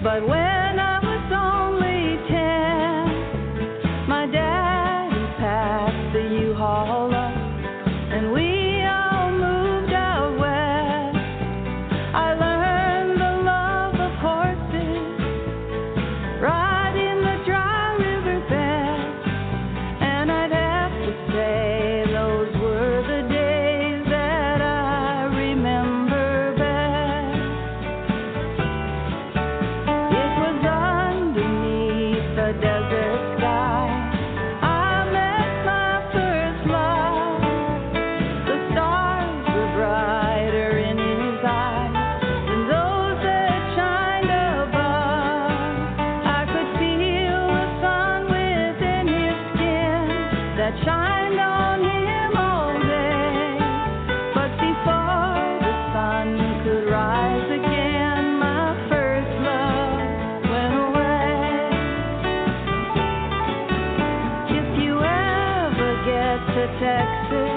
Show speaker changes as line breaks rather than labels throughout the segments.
But when I was only 10, my daddy packed the U-Haul up, and we all moved out west. I learned the love of horses, riding the dry river bed, and I'd have to say those were the days that I remember best. It was underneath the desert sky I met my first love. The stars were brighter in his eyes than those that shined above. I could feel the sun within his skin that shined on him all day. But before the sun could rise again, my first love went away. If you ever get to Texas,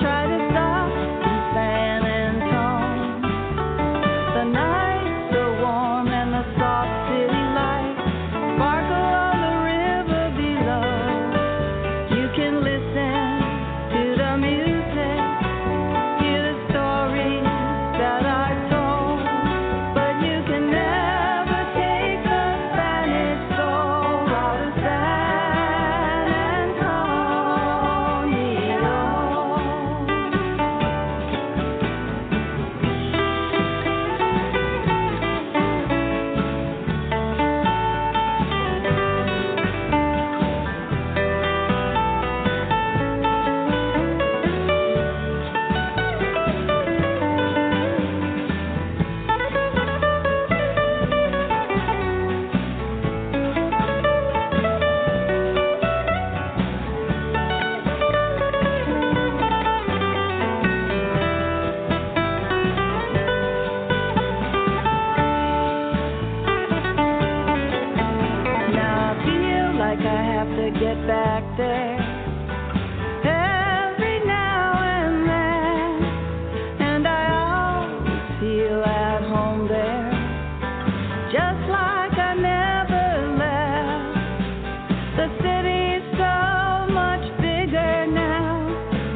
try to stop in San Antone. The nights are warm and the soft city lights sparkle on the river below. You can listen to the music, hear the stories that I told, but you can never take the Spanish soul out of San Antonio. Now I feel like I have to get back there every now and then, and I always feel at home there, just like I never left. The city's so much bigger now,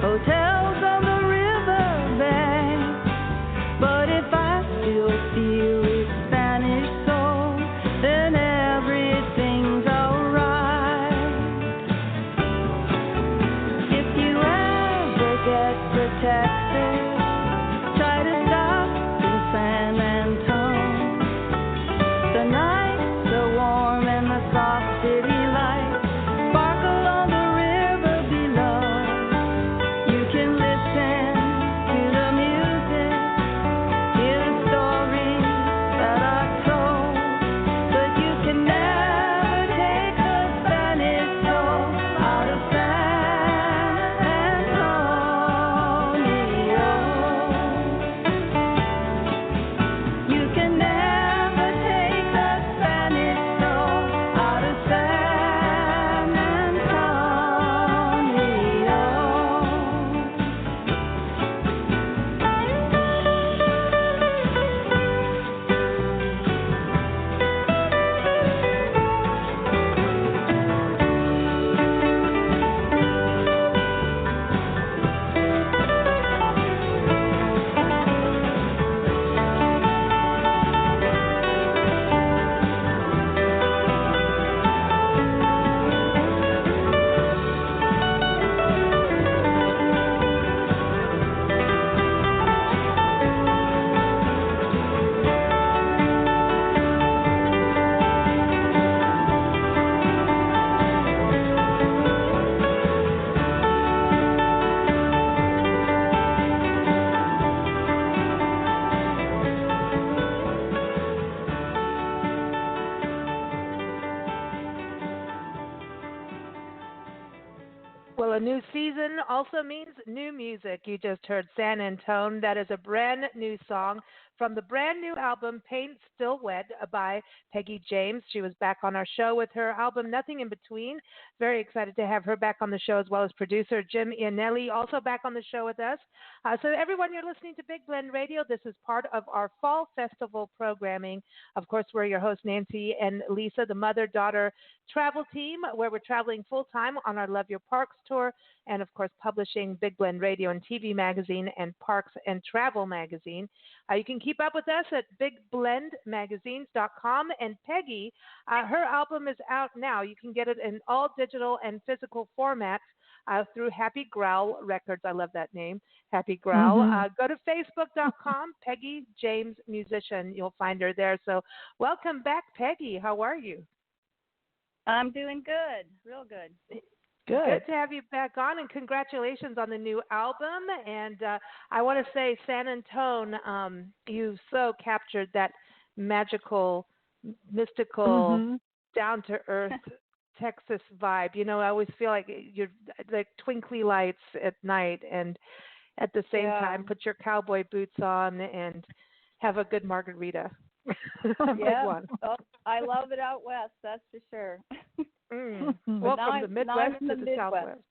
hotels on the riverbank, but if I still feel his Spanish soul, then everything's alright. If you ever get to Texas, try to stop in San Antone. The nights are warm and the soft city lights sparkle on the river below. You can listen to the music, hear the stories that I told, but you can never take the Spanish soul out of San Antonio. You can never take the Spanish soul out of San Antonio.
Well, a new season also means new music. You just heard San Antone. That is a brand new song from the brand new album Paint Still Wet by Peggy James. She was back on our show with her album Nothing in Between. Very excited to have her back on the show, as well as producer Jim Eannelli, also back on the show with us. So everyone, you're listening to Big Blend Radio. This is part of our Fall Festival programming. Of course, we're your hosts, Nancy and Lisa, the mother-daughter travel team, where we're traveling full-time on our Love Your Parks tour, and of course publishing Big Blend Radio and TV magazine and Parks and Travel magazine. You can keep up with us at bigblendmagazines.com. And Peggy, her album is out now. You can get it in all digital and physical formats through Happy Growl Records. I love that name, Happy Growl. Go to facebook.com, Peggy James Musician. You'll find her there. So welcome back, Peggy. How are you?
I'm doing good, real good.
Good to have you back on, and congratulations on the new album. And I want to say, San Antone, you so captured that magical, mystical, down-to-earth Texas vibe. You know, I always feel like you're like twinkly lights at night, and at the same time, put your cowboy boots on and have a good margarita.
Yeah, oh, I love it out west, that's for sure.
Well, from the Midwest to the Southwest.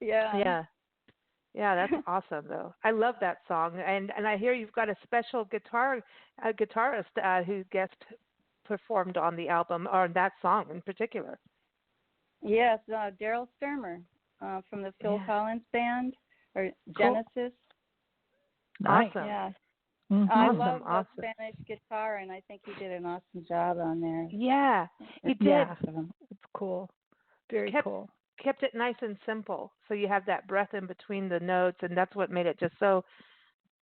Yeah,
that's awesome, though. I love that song, and I hear you've got a special guitarist who guest performed on the album, or that song in particular.
Yes, Daryl Sturmer from the Phil Collins Band, or Genesis.
Awesome.
Yeah. I
Awesome,
love Spanish guitar, and I think he did an awesome job on there.
Yeah, he did.
Yeah. It's cool. Very cool.
Kept it nice and simple, so you have that breath in between the notes, and that's what made it just so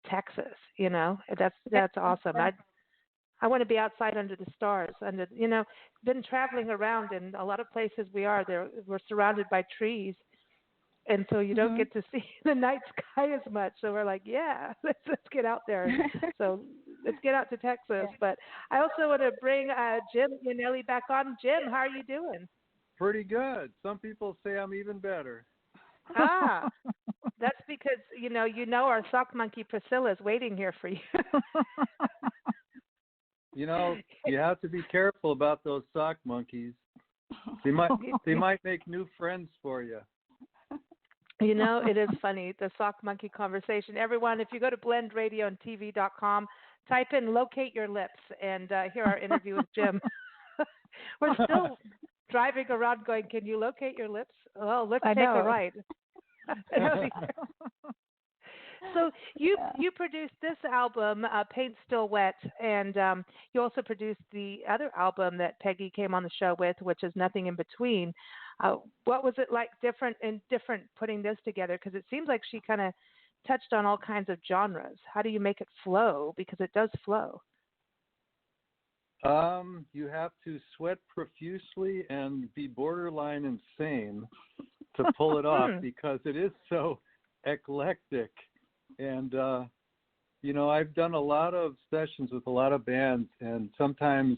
Texas. You know, that's awesome. I want to be outside under the stars. Been traveling around, and a lot of places we're surrounded by trees. And so you don't get to see the night sky as much. So we're like, let's get out there. So let's get out to Texas. But I also want to bring Jim Eannelli back on. Jim, how are you doing?
Pretty good. Some people say I'm even better.
That's because, you know our sock monkey Priscilla is waiting here for you.
You have to be careful about those sock monkeys. They might make new friends for you.
It is funny, the sock monkey conversation. Everyone, if you go to blendradioandtv.com, type in "locate your lips" and hear our interview with Jim. We're still driving around going, "Can you locate your lips?" Well, let's take a ride. So you produced this album, Paint Still Wet, and you also produced the other album that Peggy came on the show with, which is Nothing in Between. What was it like different putting this together? Because it seems like she kind of touched on all kinds of genres. How do you make it flow? Because it does flow.
You have to sweat profusely and be borderline insane to pull it off, because it is so eclectic. And, I've done a lot of sessions with a lot of bands, and sometimes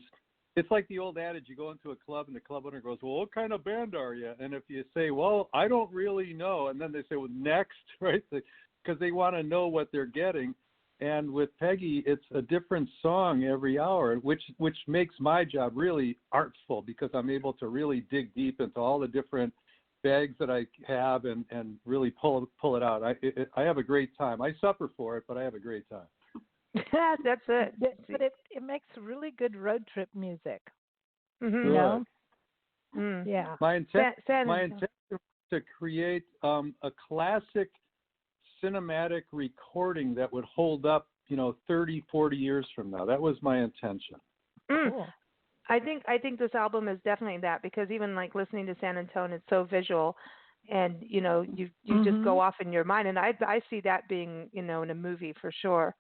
it's like the old adage, you go into a club and the club owner goes, "Well, what kind of band are you?" And if you say, "Well, I don't really know," and then they say, "Well, next," right? Because they want to know what they're getting. And with Peggy, it's a different song every hour, which makes my job really artful, because I'm able to really dig deep into all the different bags that I have and really pull it out. I have a great time. I suffer for it, but I have a great time.
That's it.
But it makes really good road trip music.
Mm-hmm.
You know?
Yeah.
My intent is to create a classic cinematic recording that would hold up, 30, 40 years from now. That was my intention.
Cool. I think this album is definitely that, because even like listening to San Antone, it's so visual, and you just go off in your mind, and I see that being in a movie for sure.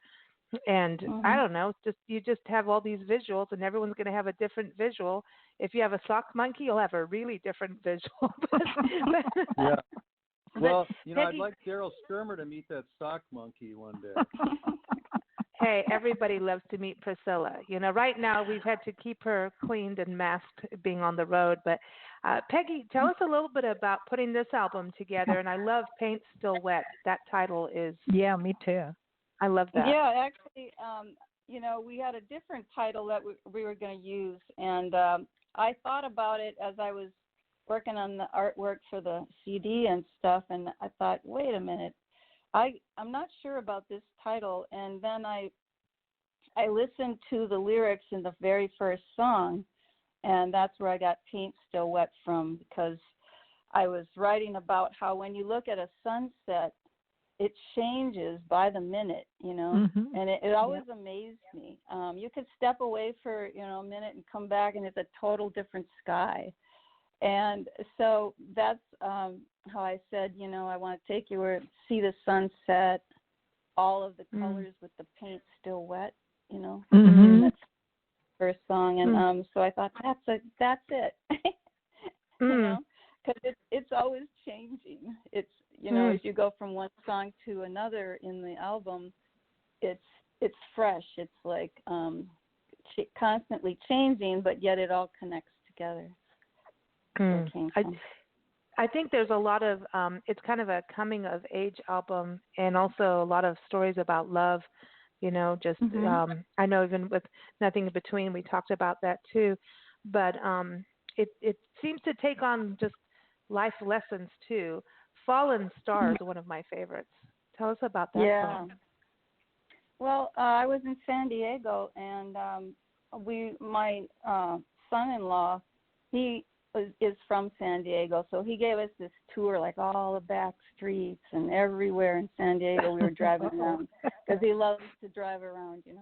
And I don't know, you just have all these visuals, and everyone's going to have a different visual. If you have a sock monkey, you'll have a really different visual.
Yeah. Well,
Peggy,
I'd like Daryl Sturmer to meet that sock monkey one day.
Hey, everybody loves to meet Priscilla. Right now we've had to keep her cleaned and masked being on the road. But Peggy, tell us a little bit about putting this album together. And I love Paint Still Wet. That title is...
Yeah, me too.
I love that.
Yeah, actually, we had a different title that we were going to use, and I thought about it as I was working on the artwork for the CD and stuff, and I thought, wait a minute, I'm not sure about this title, and then I listened to the lyrics in the very first song, and that's where I got Paint Still Wet from, because I was writing about how when you look at a sunset, it changes by the minute, and it always amazed me. You could step away for, a minute and come back, and it's a total different sky. And so that's how I said, I want to take you where see the sunset, all of the colors with the paint still wet, That's the first song. And so I thought, that's it, because it's always changing. It's, as you go from one song to another in the album, it's fresh. It's like constantly changing, but yet it all connects together.
I think there's a lot of, it's kind of a coming of age album, and also a lot of stories about love, I know even with Nothing in Between, we talked about that too, but it seems to take on just life lessons too. Fallen Star is one of my favorites. Tell us about that song.
Well, I was in San Diego, and my son-in-law, he is from San Diego, so he gave us this tour, like all the back streets and everywhere in San Diego we were driving around, because he loves to drive around, and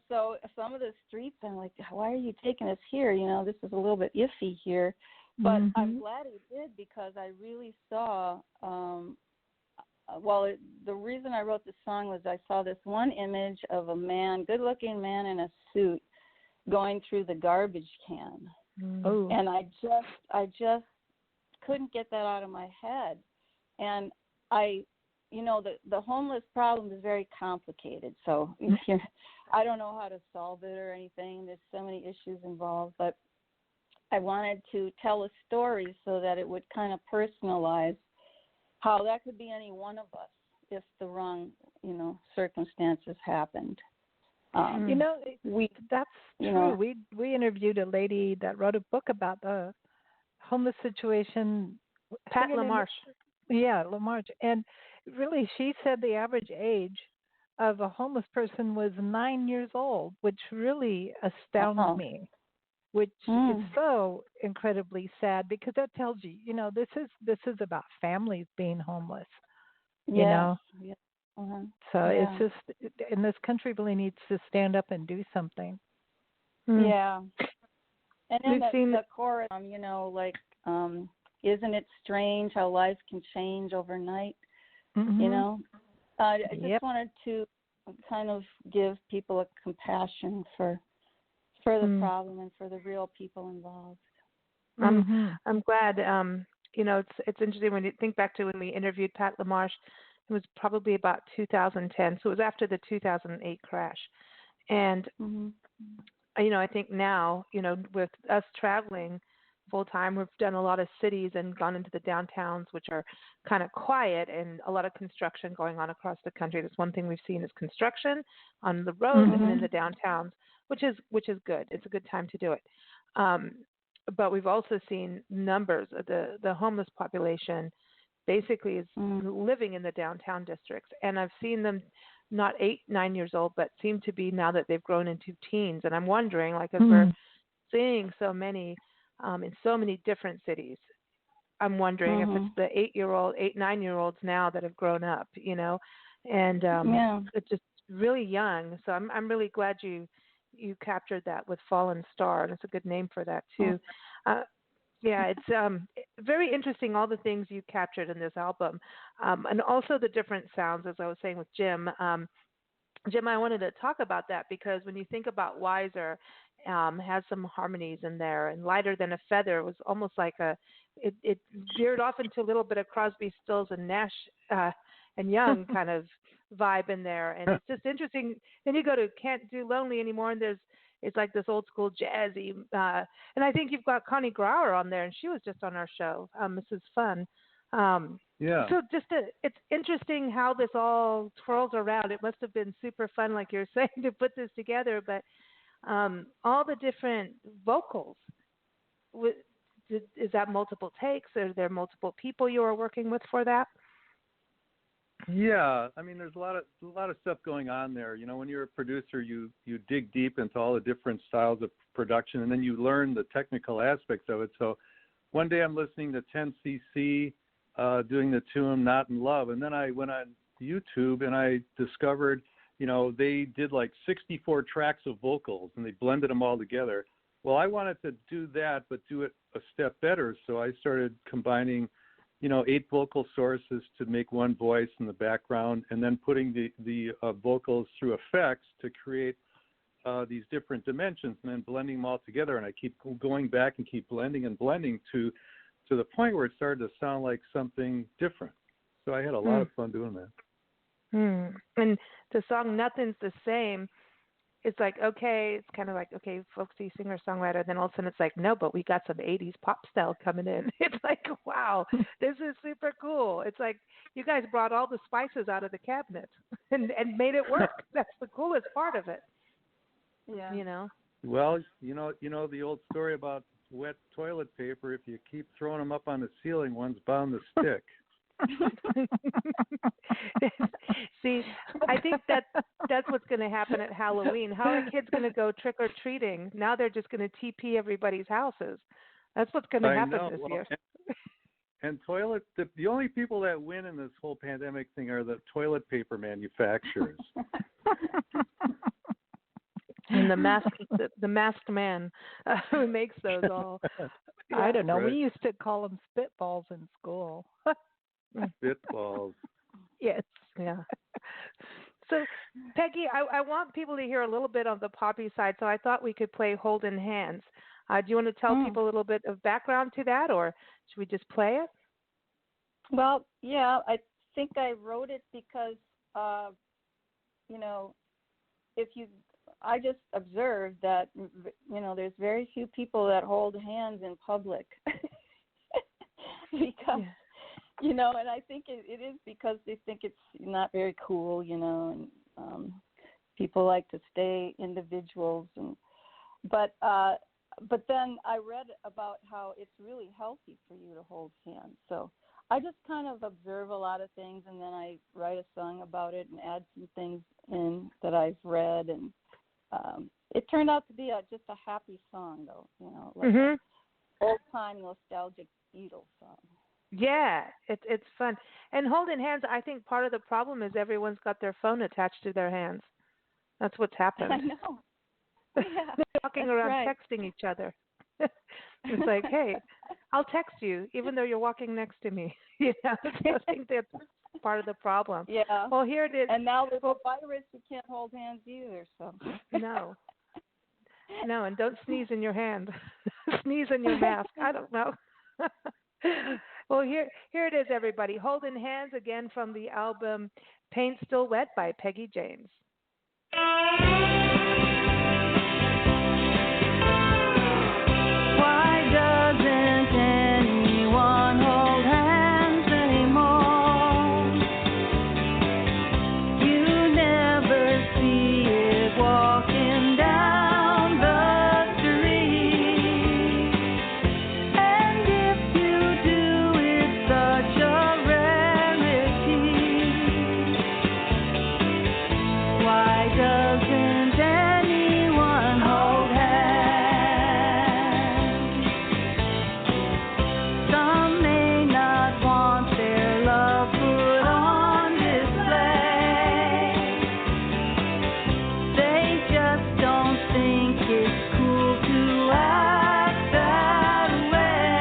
so some of the streets, I'm like, why are you taking us here? This is a little bit iffy here. But I'm glad he did, because I really saw, the reason I wrote this song was I saw this one image of a man, good-looking man in a suit, going through the garbage can. Oh. And I just couldn't get that out of my head. And the homeless problem is very complicated. So I don't know how to solve it or anything. There's so many issues involved, but I wanted to tell a story so that it would kind of personalize how that could be any one of us if the wrong, circumstances happened.
That's true. We interviewed a lady that wrote a book about the homeless situation.
Pat LaMarche.
Yeah, LaMarche. And really, she said the average age of a homeless person was 9 years old, which really astounds me. Which is so incredibly sad, because that tells you, this is about families being homeless.
Yeah.
So it's just, and this country really needs to stand up and do something.
Yeah. And then the chorus, isn't it strange how life can change overnight? I just wanted to kind of give people a compassion for the problem and for the real people involved.
I'm glad. It's interesting when you think back to when we interviewed Pat LaMarche. It was probably about 2010, so it was after the 2008 crash. And I think now, with us traveling full time, we've done a lot of cities and gone into the downtowns, which are kind of quiet, and a lot of construction going on across the country. That's one thing we've seen is construction on the road and in the downtowns, which is good. It's a good time to do it. But we've also seen numbers of the homeless population basically is living in the downtown districts. And I've seen them not 8, 9 years old, but seem to be now that they've grown into teens. And I'm wondering, as we're seeing so many in so many different cities, I'm wondering if it's the 8, 9-year-olds now that have grown up, and it's just really young. So I'm really glad you captured that with Fallen Star, and it's a good name for that too. It's very interesting, all the things you captured in this album, and also the different sounds, as I was saying with Jim. Jim, I wanted to talk about that, because when you think about Wiser, has some harmonies in there, and Lighter Than a Feather was almost like it veered off into a little bit of Crosby, Stills, and Nash and Young kind of vibe in there, and it's just interesting. Then you go to Can't Do Lonely Anymore, and it's like this old school jazzy, and I think you've got Connie Grauer on there, and she was just on our show, Mrs. Fun.
Yeah.
So it's interesting how this all twirls around. It must have been super fun, like you're saying, to put this together. But all the different vocals, is that multiple takes? Are there multiple people you are working with for that?
Yeah, I mean, there's a lot of stuff going on there. You know, when you're a producer, you dig deep into all the different styles of production, and then you learn the technical aspects of it. So, one day I'm listening to 10cc doing the tune "Not in Love," and then I went on YouTube and I discovered, you know, they did like 64 tracks of vocals and they blended them all together. Well, I wanted to do that, but do it a step better. So I started combining, you know, 8 vocal sources to make one voice in the background, and then putting the vocals through effects to create these different dimensions, and then blending them all together. And I keep going back and keep blending and blending to the point where it started to sound like something different. So I had a lot of fun doing that.
And the song "Nothing's the Same," it's like, okay, it's kind of like, okay, folksy singer-songwriter. Then all of a sudden it's like, no, but we got some 80s pop style coming in. It's like, wow, this is super cool. It's like you guys brought all the spices out of the cabinet and made it work. That's the coolest part of it.
Yeah.
You know?
Well, you know the old story about wet toilet paper. If you keep throwing them up on the ceiling, one's bound to stick.
See, I think that's what's going to happen at Halloween. How are kids going to go trick or treating? Now they're just going to TP everybody's houses. That's what's going to happen this year.
And the only people that win in this whole pandemic thing are the toilet paper manufacturers.
And the masked man who makes those all.
Yeah, I don't know.
Right.
We used to call them spitballs in school.
Spitballs.
Yes. Yeah. So, Peggy, I want people to hear a little bit of the poppy side, so I thought we could play Holding Hands. Do you want to tell people a little bit of background to that, or should we just play it?
Well, yeah, I think I wrote it because, you know, I just observed that, you know, there's very few people that hold hands in public because, you know, and I think it is because they think it's not very cool, you know, and people like to stay individuals. But then I read about how it's really healthy for you to hold hands. So I just kind of observe a lot of things, and then I write a song about it and add some things in that I've read, and it turned out to be just a happy song, though, you know, like an old-time nostalgic Beatles song.
Yeah, it's fun. And Holding Hands, I think part of the problem is everyone's got their phone attached to their hands. That's what's happened.
I know. Yeah,
they're walking around texting each other. It's like, hey, I'll text you even though you're walking next to me. You know, so I think that's part of the problem.
Yeah.
Well, here it is.
And now with the virus, you can't hold hands either. So.
No, and don't sneeze in your hand. Sneeze in your mask. I don't know. Well, here it is, everybody. Holding Hands, again from the album Paint Still Wet by Peggy James.
Why doesn't anyone hold hands anymore? You never see it walking down the street. And if you do, it's such a rarity. Why doesn't anyone hold hands? Some may not want their love put on display. They just don't think it's cool to act that way.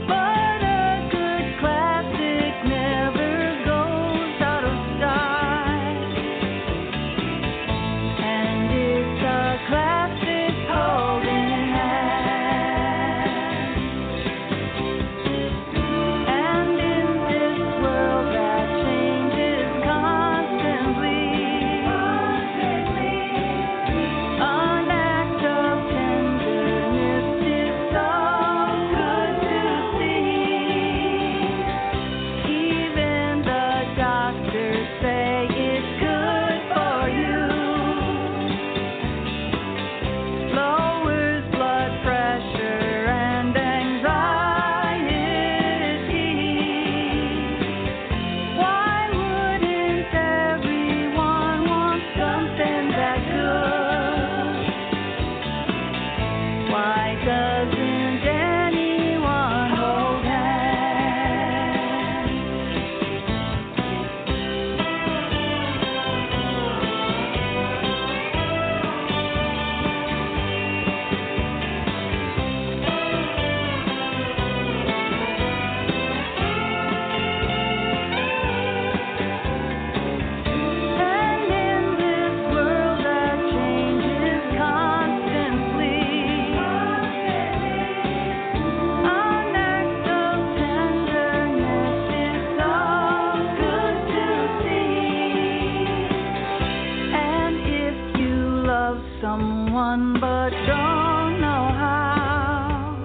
But a good classic never goes out of style. And it's a classic holding hands. And in this world that changes constantly, a someone but don't know how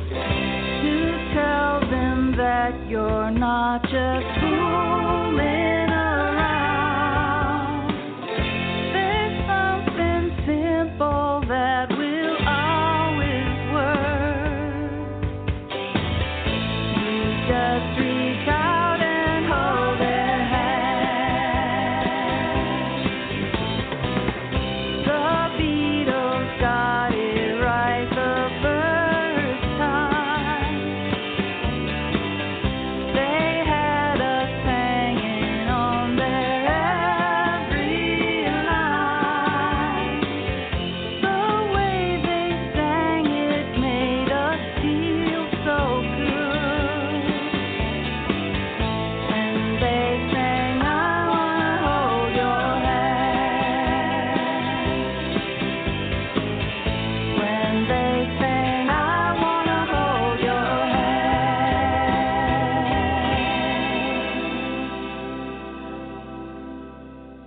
to tell them that you're not just fooling around. There's something simple that will always work. You just reach out and hold their hand. The Beatles got it right the first time. They had us hanging on their every line. The way they sang it made us feel so good. When they sang, I wanna hold your hand. When they sang, I wanna hold your hand.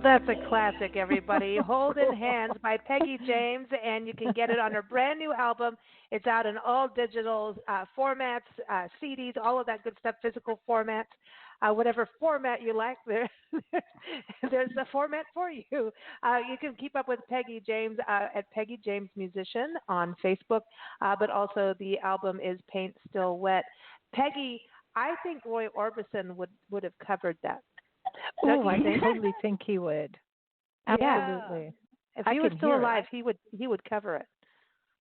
That's a classic, everybody. Holding Hands by Peggy James, and you can get it on her brand new album. It's out in all digital formats, CDs, all of that good stuff, physical formats, whatever format you like. There's a format for you. You can keep up with Peggy James at Peggy James Musician on Facebook, but also the album is Paint Still Wet. Peggy, I think Roy Orbison would have covered that.
Oh, I totally think he would.
Yeah.
Absolutely.
If
I
he was
can
still
hear it.
alive, he would cover it.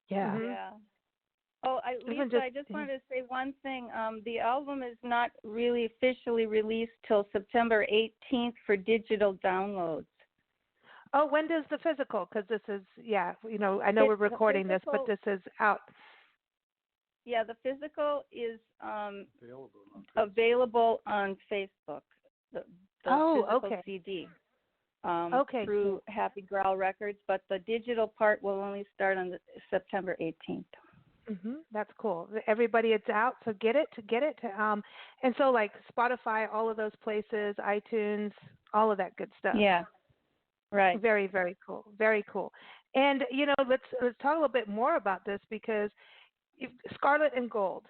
Yeah.
Mhm.
Yeah. Oh,
Even
Lisa, I just wanted to say one thing. The album is not really officially released till September 18th for digital downloads.
Oh, when does the physical? Because this is, I know we're
The
recording this, but
physical-
this is out.
Yeah, the physical is
Available on Facebook.
available on Facebook. The
Oh,
physical
okay.
CD.
Okay,
Through Happy Growl Records, but the digital part will only start on September 18th.
That's cool. Everybody, it's out, so get it. And so like Spotify, all of those places, iTunes, all of that good stuff.
Yeah, right.
Very, very cool. Very cool. And let's talk a little bit more about this because Scarlet and Gold.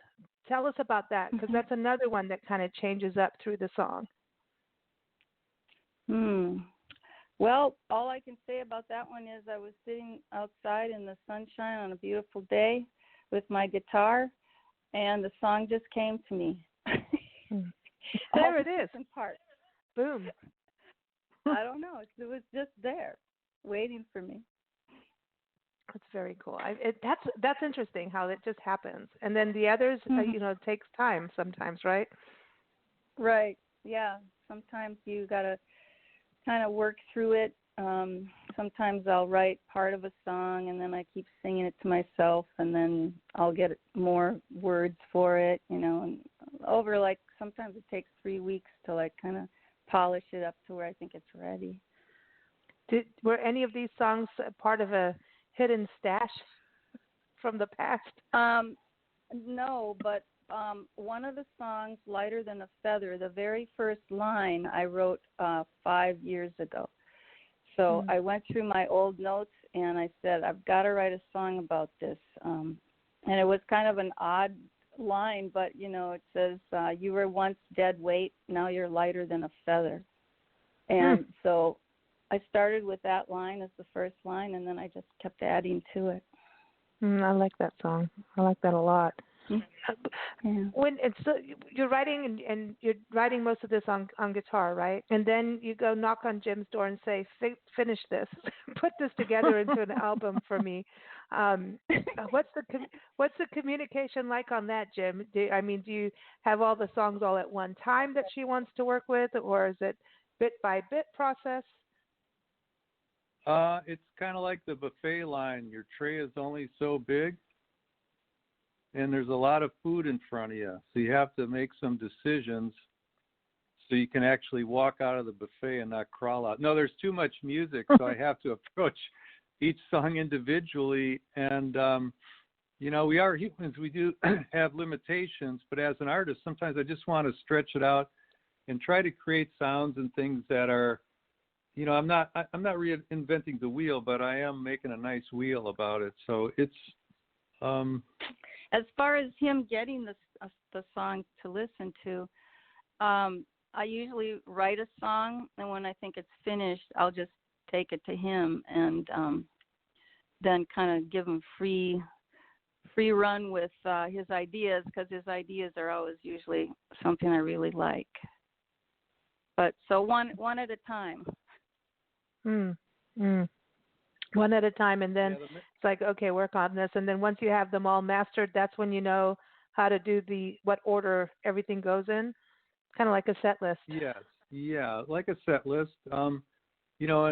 Tell us about that because that's another one that kind of changes up through the song.
Well, all I can say about that one is I was sitting outside in the sunshine on a beautiful day with my guitar, and the song just came to me.
There it is.
In part.
Boom.
I don't know. It was just there, waiting for me.
That's very cool. That's interesting how it just happens, and then the others, it takes time sometimes, right?
Right. Yeah. Sometimes you gotta kind of work through it. Sometimes I'll write part of a song and then I keep singing it to myself, and then I'll get more words for it. And over sometimes it takes 3 weeks to kind of polish it up to where I think it's ready.
Were any of these songs part of a hidden stash from the past?
No, but one of the songs, Lighter Than a Feather, the very first line I wrote 5 years ago. So I went through my old notes and I said, I've got to write a song about this. And it was kind of an odd line, but, it says, you were once dead weight, now you're lighter than a feather. And so I started with that line as the first line, and then I just kept adding to it.
I like that song. I like that a lot.
Yeah.
When you're writing and you're writing most of this on guitar, right? And then you go knock on Jim's door and say, "Finish this, put this together into an album for me." What's the communication like on that, Jim? Do you have all the songs all at one time that she wants to work with, or is it bit by bit process?
It's kind of like the buffet line. Your tray is only so big, and there's a lot of food in front of you. So you have to make some decisions so you can actually walk out of the buffet and not crawl out. No, there's too much music, so I have to approach each song individually. And, we are humans. We do have limitations, but as an artist, sometimes I just want to stretch it out and try to create sounds and things that are I'm not reinventing the wheel, but I am making a nice wheel about it. So it's
as far as him getting the song to listen to, I usually write a song, and when I think it's finished, I'll just take it to him and then kind of give him free run with his ideas, because his ideas are always usually something I really like. But so one at a time.
One at a time, and then it's like, okay, work on this, and then once you have them all mastered, that's when you know how to do what order everything goes in, kind of like a set list.
Yes, yeah, like a set list. And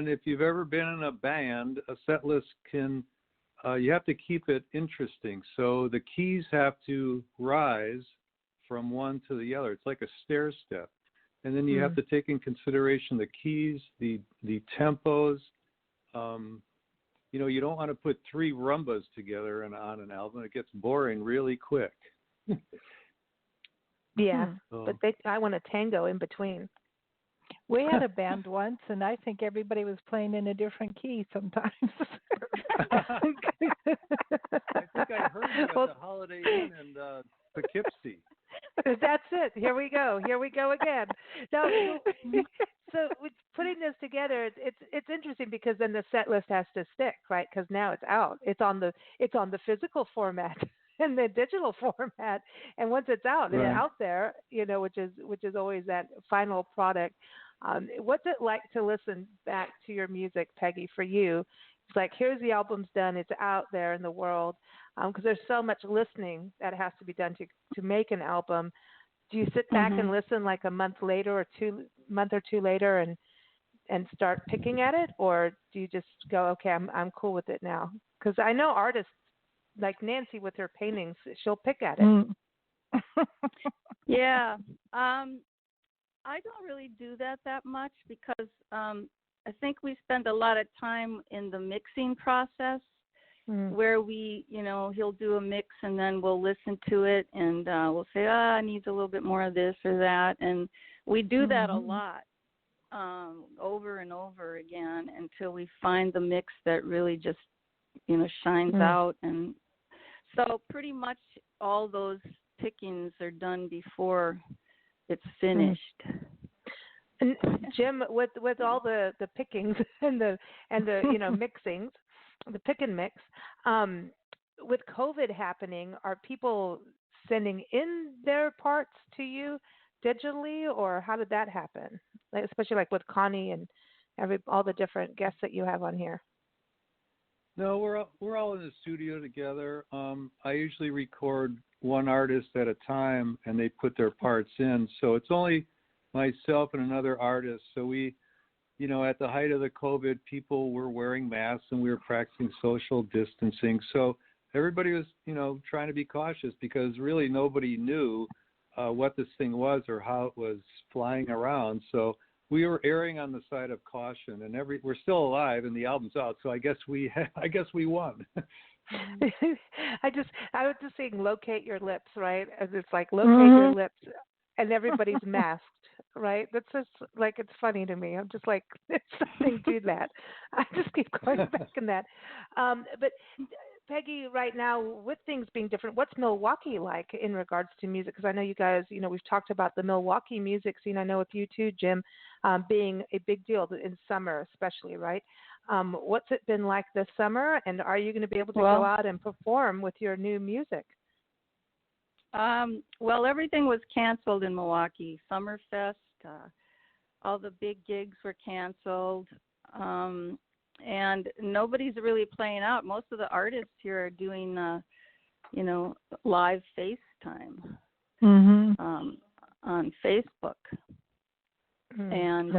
if you've ever been in a band, a set list can you have to keep it interesting. So the keys have to rise from one to the other. It's like a stair step. And then you have to take in consideration the keys, the tempos. You don't want to put 3 rumbas together on an album. It gets boring really quick.
Yeah, but I want a tango in between.
We had a band once, and I think everybody was playing in a different key sometimes.
I think I heard you at the Holiday Inn in Poughkeepsie.
That's it. Here we go again. Now, so with putting this together, it's interesting because then the set list has to stick, right? Because now it's out. It's on the physical format and the digital format, and once it's out, it's out there. Which is always that final product. What's it like to listen back to your music, Peggy? For you, it's like, here's the album's done. It's out there in the world. Because there's so much listening that has to be done to make an album. Do you sit back and listen like a month later or 2 month or two later and start picking at it, or do you just go, okay, I'm cool with it now? Because I know artists like Nancy with her paintings, she'll pick at it.
Yeah, I don't really do that much because I think we spend a lot of time in the mixing process. Where he'll do a mix and then we'll listen to it and we'll say, it needs a little bit more of this or that. And we do that a lot, over and over again until we find the mix that really just, shines out. And so pretty much all those pickings are done before it's finished.
And Jim, with all the pickings and the mixings, the pick and mix, with COVID happening, are people sending in their parts to you digitally, or how did that happen? Like, especially like with Connie and all the different guests that you have on here.
No, we're all in the studio together. I usually record one artist at a time, and they put their parts in. So it's only myself and another artist. So we. At the height of the COVID, people were wearing masks and we were practicing social distancing. So everybody was, trying to be cautious because really nobody knew what this thing was or how it was flying around. So we were erring on the side of caution, and we're still alive and the album's out. So I guess we won.
I was just saying, locate your lips, right? As it's like locate your lips, and everybody's masked. Right? That's just like, it's funny to me. I'm just like, there's something to that. I just keep going back in that. But Peggy, right now, with things being different, what's Milwaukee like in regards to music? Because I know you guys, we've talked about the Milwaukee music scene. I know with you too, Jim, being a big deal in summer, especially, right? What's it been like this summer? And are you going to be able to go out and perform with your new music?
Well, everything was canceled in Milwaukee. Summerfest, all the big gigs were canceled, and nobody's really playing out. Most of the artists here are doing, live FaceTime on Facebook, and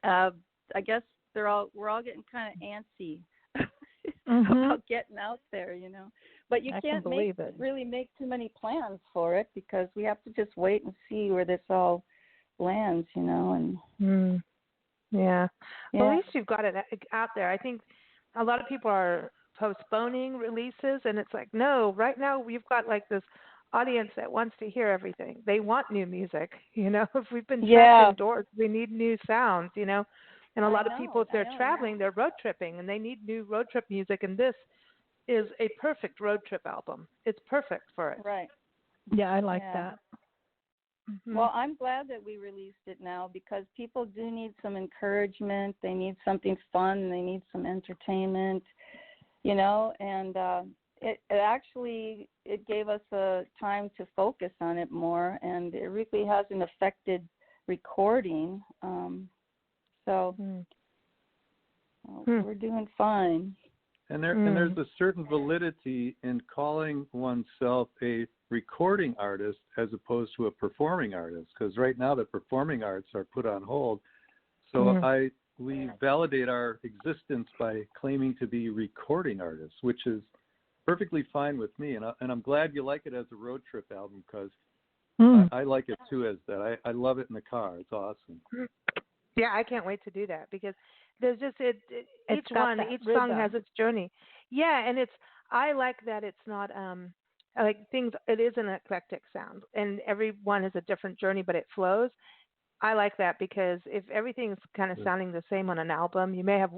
I guess we're all getting kind of antsy about getting out there, But you can't really make too many plans for it because we have to just wait and see where this all lands, and
yeah. Well, at least you've got it out there. I think a lot of people are postponing releases, and it's like, no, right now we've got like this audience that wants to hear everything. They want new music. If we've been
Yeah.
trapped indoors, we need new sounds. And a lot of people, if
I
they're
know,
traveling, they're road tripping, and they need new road trip music. And this is a perfect road trip album. It's perfect for it.
Right.
Yeah, I like that.
Mm-hmm.
Well, I'm glad that we released it now because people do need some encouragement. They need something fun. They need some entertainment, and it actually it gave us a time to focus on it more, and it really hasn't affected recording. So we're doing fine.
And there's a certain validity in calling oneself a recording artist as opposed to a performing artist, because right now the performing arts are put on hold. So we validate our existence by claiming to be recording artists, which is perfectly fine with me. And I'm glad you like it as a road trip album, because I like it too as that. I love it in the car. It's awesome.
Yeah, I can't wait to do that because there's just each
rhythm.
song has its journey. Yeah, and I like that it's not like things. It is an eclectic sound, and every one is a different journey, but it flows. I like that because if everything's kind of sounding the same on an album, you may have,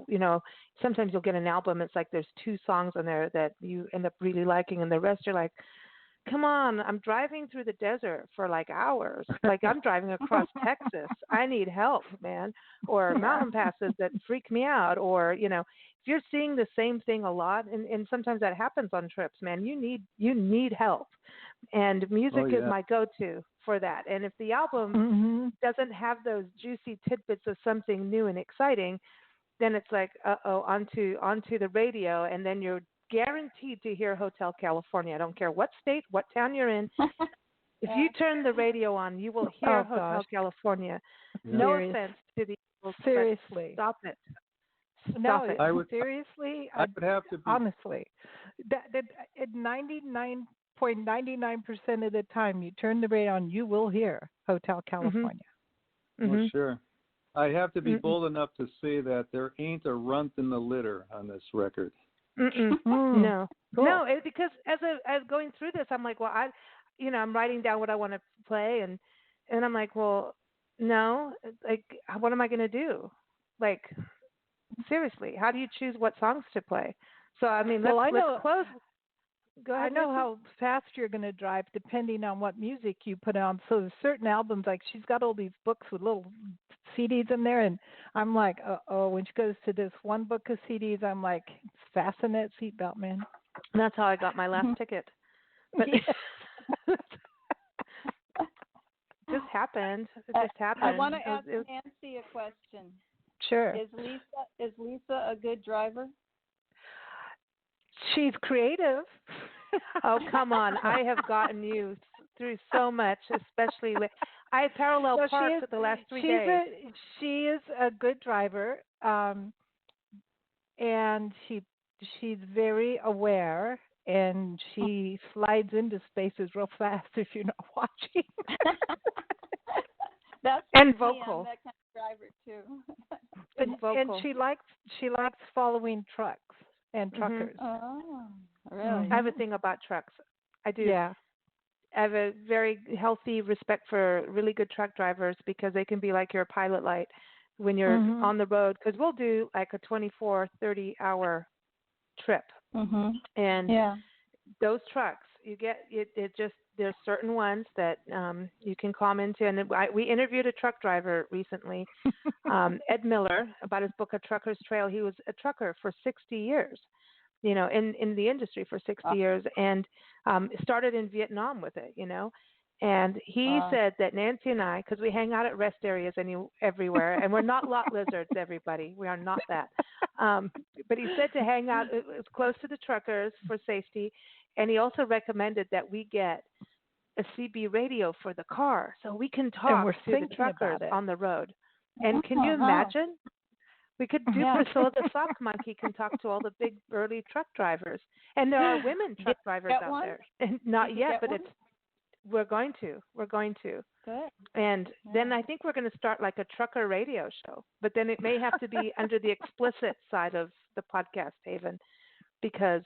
sometimes you'll get an album. It's like there's 2 songs on there that you end up really liking, and the rest are like, come on, I'm driving through the desert for like hours. Like I'm driving across Texas. I need help, man. Or mountain passes that freak me out. Or, if you're seeing the same thing a lot, and sometimes that happens on trips, man, you need help. And music is my go-to for that. And if the album doesn't have those juicy tidbits of something new and exciting, then it's like, onto the radio, and then you're guaranteed to hear Hotel California. I don't care what state, what town you're in. If you turn the radio on, you will hear Hotel California. Yeah. No offense to the people.
Seriously.
Stop it.
No,
it.
Seriously,
I would have to be,
honestly, that at 99.99% of the time you turn the radio on, you will hear Hotel California.
Well, sure. I have to be bold enough to say that there ain't a runt in the litter on this record.
No,
cool.
No, because as going through this, I'm like, well, I'm writing down what I want to play, and I'm like, well, no, like, what am I going to do? Like, seriously, how do you choose what songs to play? So, I mean, let's close. Go ahead.
I know how fast you're going to drive depending on what music you put on. So there's certain albums, like she's got all these books with little CDs in there, and I'm like, when she goes to this one book of CDs, I'm like, fasten that seatbelt, man.
And that's how I got my last ticket. But it just happened. It just happened.
I want to ask Nancy a question.
Sure.
Is Lisa a good driver?
She's creative.
Oh, come on. I have gotten you through so much, especially I parallel parked the last 3 days.
She is a good driver, and she's very aware, and she slides into spaces real fast if you're not watching.
That's
and vocal.
I'm that kind of driver too.
and
she likes following trucks and truckers.
Oh, really?
I have a thing about trucks. I do.
Yeah.
I have a very healthy respect for really good truck drivers because they can be like your pilot light when you're on the road. Because we'll do like a 24, 30-hour trip. And those trucks, you get it just, there's certain ones that you can calm into. And we interviewed a truck driver recently, Ed Miller, about his book, A Trucker's Trail. He was a trucker for 60 years, in the industry for 60 years, and started in Vietnam with it, And he said that Nancy and I, because we hang out at rest areas everywhere, and we're not lot lizards, everybody. We are not that. But he said to hang out as close to the truckers for safety, and he also recommended that we get a CB radio for the car so we can talk to the truckers on the road. And can you imagine? We could do Priscilla the Sock Monkey can talk to all the big burly truck drivers. And there are women truck drivers out there. And not yet, but we're going to.
Good.
And then I think we're going to start like a trucker radio show. But then it may have to be under the explicit side of the podcast, Haven, because,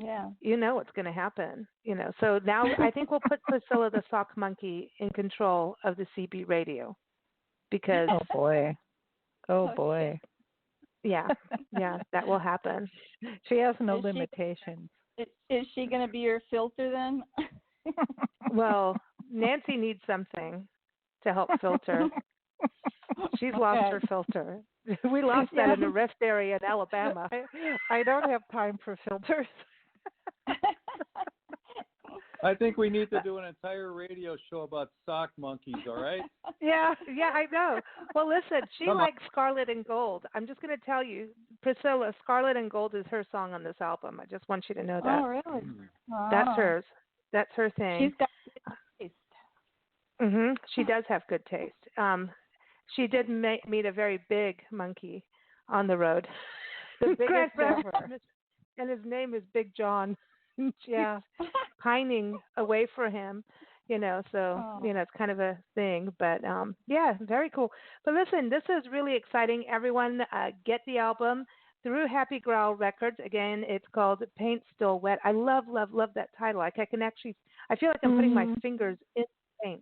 Yeah.
you know what's going to happen. So now I think we'll put Priscilla the Sock Monkey in control of the CB radio because
Oh boy. Oh
Okay.
boy.
yeah, that will happen.
She has no
Is she-
limitations.
Is she going to be your filter then?
Well, Nancy needs something to help filter. She's lost
Okay.
her filter. We lost that in a rest area in Alabama.
I don't have time for filters.
I think we need to do an entire radio show about sock monkeys, all right?
Yeah, I know. Well, listen, she
Come on.
likes Scarlet and Gold. I'm just going to tell you, Priscilla, Scarlet and Gold is her song on this album. I just want you to know that.
Oh, really?
That's
Wow.
hers. That's her thing.
She's got good taste.
She does have good taste. She did meet a very big monkey on the road, the biggest ever, and his name is Big John.
Yeah.
Pining away for him, so it's kind of a thing, but yeah, very cool. But listen, this is really exciting. Everyone, get the album through Happy Growl Records. Again, it's called Paint Still Wet. I love that title. Like I feel like I'm putting my fingers in paint,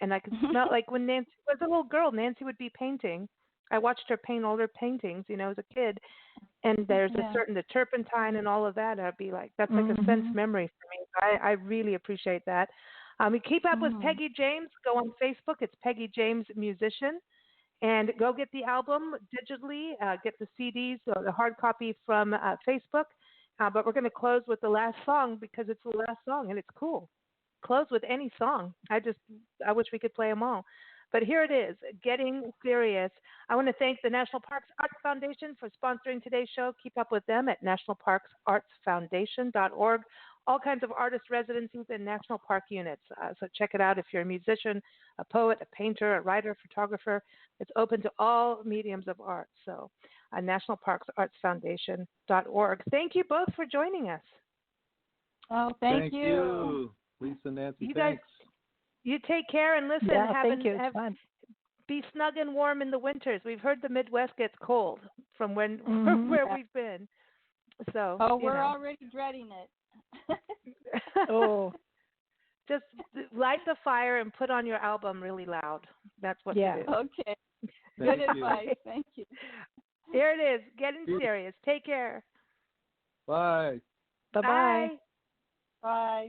and I can smell like when Nancy was a little girl, Nancy would be painting. I watched her paint all her paintings, as a kid. And there's the turpentine and all of that. I'd be like, that's like a sense memory for me. I really appreciate that. We keep up with Peggy James. Go on Facebook. It's Peggy James Musician. And go get the album digitally. Get the CDs or the hard copy from Facebook. But we're going to close with the last song because it's the last song and it's cool. Close with any song. I wish we could play them all. But here it is, Getting Serious. I want to thank the National Parks Arts Foundation for sponsoring today's show. Keep up with them at nationalparksartsfoundation.org. All kinds of artist residencies and national park units. So check it out if you're a musician, a poet, a painter, a writer, photographer. It's open to all mediums of art. So nationalparksartsfoundation.org. Thank you both for joining us.
Oh, thank you.
Lisa and Nancy,
You
thanks.
guys, you take care and listen.
Yeah, thank you. It's fun.
Be snug and warm in the winters. We've heard the Midwest gets cold from where we've been. So
We're already dreading it.
Oh,
just light the fire and put on your album really loud. That's what to do.
Okay.
Thank
Good
you.
advice. Thank you.
Here it is. Getting serious. Take care.
Bye.
bye-bye.
Bye.
Bye.